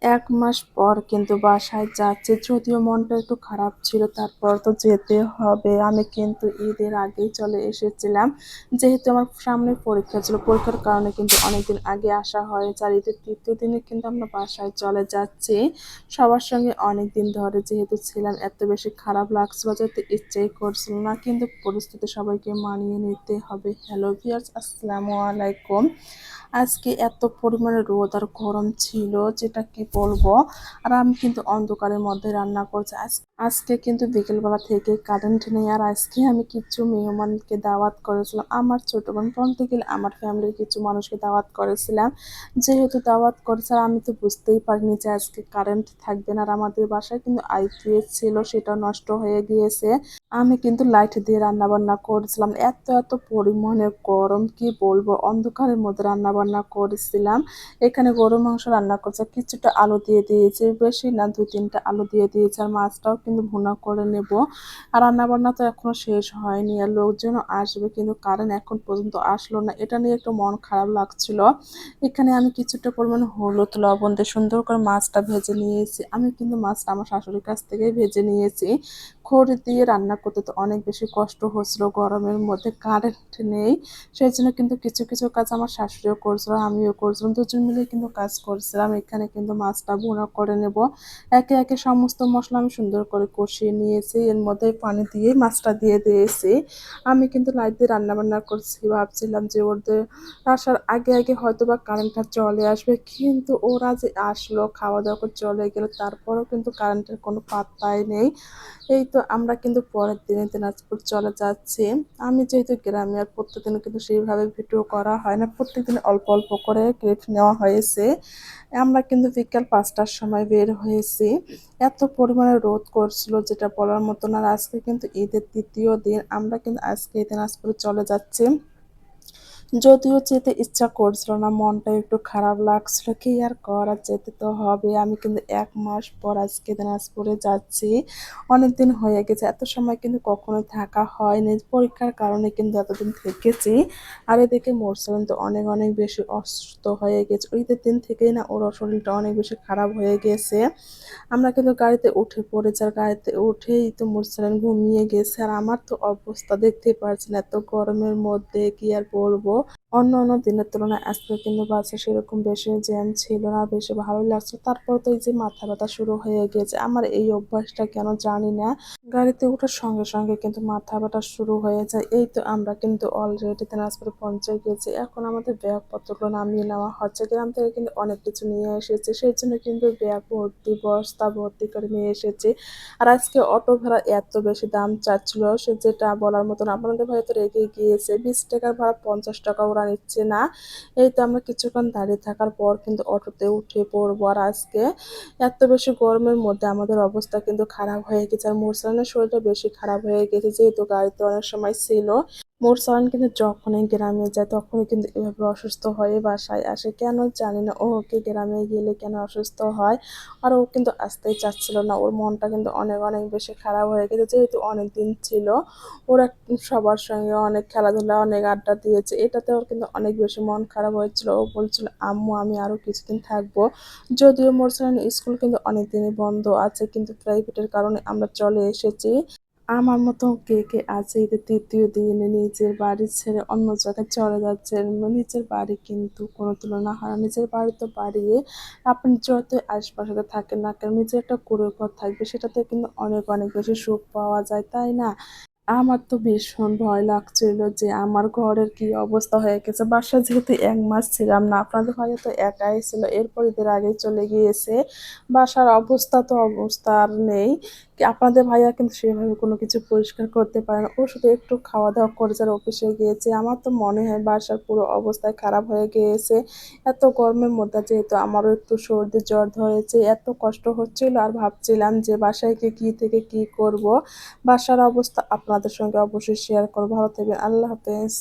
১ মাস পর কিন্তু বাসায় যাচ্ছি। যদিও মনটা একটু খারাপ ছিল, তারপর তো যেতে হবে। আমি কিন্তু ঈদের আগেই চলে এসেছিলাম। যেহেতু আমার সামনে পরীক্ষা ছিল, পরীক্ষার কারণে কিন্তু অনেকদিন আগে আসা হয়েছে। আর ঈদের ৩য় দিনে কিন্তু আমরা বাসায় চলে যাচ্ছি। সবার সঙ্গে অনেকদিন ধরে যেহেতু ছিলাম, এত বেশি খারাপ লাগছিল, যেতে ইচ্ছাই করছিল না। কিন্তু পরিস্থিতি সবাইকে মানিয়ে নিতে হবে। হ্যালো ভিউয়ার্স, আসসালামু আলাইকুম। আজকে এত পরিমাণে রোদ আর গরম ছিল, যেটা কি বলবো। আর আমি কিন্তু অন্ধকারের মধ্যে রান্না করছি। আজকে কিন্তু বিকেলবেলা থেকে কারেন্ট নেই। আর আজকে আমি কিছু মেহমানকে দাওয়াত করেছিলাম, আমার ছোট বোন বলতে গেলে আমার ফ্যামিলির কিছু মানুষকে দাওয়াত করেছিলাম। যেহেতু দাওয়াত করেছে, আর আমি তো বুঝতেই পারিনি যে আজকে কারেন্ট থাকবে না। আর আমাদের বাসায় কিন্তু আইপিএস ছিল, সেটা নষ্ট হয়ে গিয়েছে। আমি কিন্তু লাইট দিয়ে রান্না বান্না করেছিলাম। এত পরিমাণে গরম, কি বলবো, অন্ধকারের মধ্যে রান্না বান্না করেছিলাম। এখানে গরু মাংস রান্না করছে, কিছুটা আলু দিয়ে দিয়েছি, বেশি না ২-৩টা আলু দিয়ে দিয়েছি। আর মাছটাও কিন্তু ভুনা করে নেব। আর রান্না বান্না তো এখনো শেষ হয়নি, আর লোকজনও আসবে, কিন্তু কারেন্ট এখন পর্যন্ত আসলো না। এটা নিয়ে একটু মন খারাপ লাগছিল। এখানে আমি কিছুটা পরিমাণে হলুদ লবণ দিয়ে সুন্দর করে মাছটা ভেজে নিয়েছি। আমি কিন্তু মাছটা আমার শাশুড়ির কাছ থেকেই ভেজে নিয়েছি। খড়ি দিয়ে রান্না করতে তো অনেক বেশি কষ্ট হচ্ছিল, গরমের মধ্যে কারেন্ট নেই। সেই জন্য কিন্তু কিছু কাজ আমার শাশুড়িও করছিল, আমিও করছিলাম, দুজন মিলে কিন্তু কাজ করছিলাম। এখানে কিন্তু মাছটা ভুনা করে নেব। একে সমস্ত মশলা আমি সুন্দর করে কষিয়ে নিয়েছি, এর মধ্যে পানি দিয়ে মাছটা দিয়ে দিয়েছি। আমি কিন্তু লাইট দিয়ে রান্না বান্না করছি, ভাবছিলাম যে ওদের আসার আগে হয়তো বা কারেন্টটা চলে আসবে, কিন্তু ওরা যে আসলো, খাওয়া দাওয়া করে চলে গেল, তারপরেও কিন্তু কারেন্টের কোনো পাত্তাই নেই। এই তো আমরা কিন্তু পরের দিনে দিনাজপুর চলে যাচ্ছি। আমি যেহেতু গ্রামে, আর প্রত্যেকদিন কিন্তু সেইভাবে ভিডিও করা হয় না, প্রত্যেকদিন অল্প করে ক্লিপ নেওয়া হয়েছে। আমরা কিন্তু বিকাল ৫টার সময় বের হয়েছি। এত পরিমাণে রোদ করছিল, যেটা বলার মতো না। আর আজকে কিন্তু ঈদের ৩য় দিন, আমরা কিন্তু আজকে দিনাজপুরে চলে যাচ্ছি। যদিও যেতে ইচ্ছা করছিল না, মনটা একটু খারাপ লাগছিল, কি আর করা, যেতে তো হবে। আমি কিন্তু ১ মাস পর আজকে দিনাজপুরে যাচ্ছি। অনেকদিন হয়ে গেছে, এত সময় কিন্তু কখনো থাকা হয়নি, পরীক্ষার কারণে কিন্তু এতদিন থেকেছি। আর এদিকে মোরসালিন তো অনেক বেশি অসুস্থ হয়ে গেছে, ঈদের দিন থেকেই না ওর শরীরটা অনেক বেশি খারাপ হয়ে গেছে। আমরা কিন্তু গাড়িতে উঠে পড়েছি, আর গাড়িতে উঠেই তো মোরসালিন ঘুমিয়ে গেছে। আর আমার তো অবস্থা দেখতেই পারছেন, এত গরমের মধ্যে কি আর বলবো। অন্য দিনের তুলনায় আজকে কিন্তু বাসে সেরকম বেশি জ্যাম ছিল না, বেশি ভালোই লাগছিল। তারপর তো এই যে মাথা ব্যথা শুরু হয়ে গেছে, আমার এই অভ্যাসটা কেন জানি না। গাড়িতে ওঠার সঙ্গে কিন্তু মাথা ব্যথা শুরু হয়ে যায়। এই তো আমরা কিন্তু অলরেডি দিনাজপুরে পৌঁছে গেছি। এখন আমাদের ব্যাগপত্রগুলো নামিয়ে নেওয়া হচ্ছে। গ্রাম থেকে কিন্তু অনেক কিছু নিয়ে এসেছে, সেই জন্য কিন্তু ব্যাগ ভর্তি, বস্তা ভর্তি করে নিয়ে এসেছি। আর আজকে অটো ভাড়া এত বেশি দাম চাচ্ছিল, সে যেটা বলার মতন। আপনাদের ভাই তো রেগে গিয়েছে, ২০ টাকার ভাড়া ৫০ টাকা ওরা নিচ্ছে না। এই তো আমরা কিছুক্ষণ দাঁড়িয়ে থাকার পর কিন্তু অটোতে উঠে পড়বো। আর আজকে এত বেশি গরমের মধ্যে আমাদের অবস্থা কিন্তু খারাপ হয়ে গেছে। আর মোরসালানের শরীরটা বেশি খারাপ হয়ে গেছে, যেহেতু গাড়িতে অনেক সময় ছিল। মোরসালান কিন্তু যখনই গ্রামে যায়, তখনই কিন্তু এভাবে অসুস্থ হয়ে বাসায় আসে, কেন জানি না। ওকে গ্রামে গেলে কেন অসুস্থ হয়। আর ও কিন্তু আসতেই চাচ্ছিল না, ওর মনটা কিন্তু অনেক বেশি খারাপ হয়ে গেছে, যেহেতু অনেক দিন ছিল। ওরা সবার সঙ্গে অনেক খেলাধুলা, অনেক আড্ডা দিয়েছে, এটাতে ওর কিন্তু অনেক বেশি মন খারাপ হয়েছিল। ও বলছিল, আম্মু আমি আরো কিছুদিন থাকবো। যদিও মোরসালানের স্কুল কিন্তু অনেক দিনই বন্ধ আছে, কিন্তু প্রাইভেটের কারণে আমরা চলে এসেছি। আমার মতো কে আছে ঈদের ৩য় দিনে নিজের বাড়ি ছেড়ে অন্য জায়গায় চলে যাচ্ছেন। নিজের বাড়ি কিন্তু কোনো তুলনা হয় না। নিজের বাড়ি তো বাড়ি, আপনি যতই আশপাশে থাকেন না কেন, নিজের একটা কুঁড়ে ঘর থাকবে, সেটাতে কিন্তু অনেক বেশি সুখ পাওয়া যায়, তাই না? আমার তো ভীষণ ভয় লাগছিল যে আমার ঘরের কি অবস্থা হয়ে গেছে। বাসায় যেহেতু ১ মাস ছিলাম না, আপনাদের ভাইয়া তো একাই ছিল, এরপর ঈদের আগেই চলে গিয়েছে। বাসার অবস্থা আর নেই। আপনাদের ভাইয়া কিন্তু সেভাবে কোনো কিছু পরিষ্কার করতে পারে না, ও শুধু একটু খাওয়া দাওয়া করেছে আর অফিসে গিয়েছে। আমার তো মনে হয় বাসার পুরো অবস্থায় খারাপ হয়ে গিয়েছে। এত গরমের মধ্যে যেহেতু আমারও একটু সর্দি জ্বর ধরেছে, এত কষ্ট হচ্ছিল। আর ভাবছিলাম যে বাসায় গিয়ে কি থেকে কি করব। বাসার অবস্থা আপনাদের সঙ্গে অবশ্যই শেয়ার করবো। ভালো থাকবেন, আল্লাহ হাফেজ।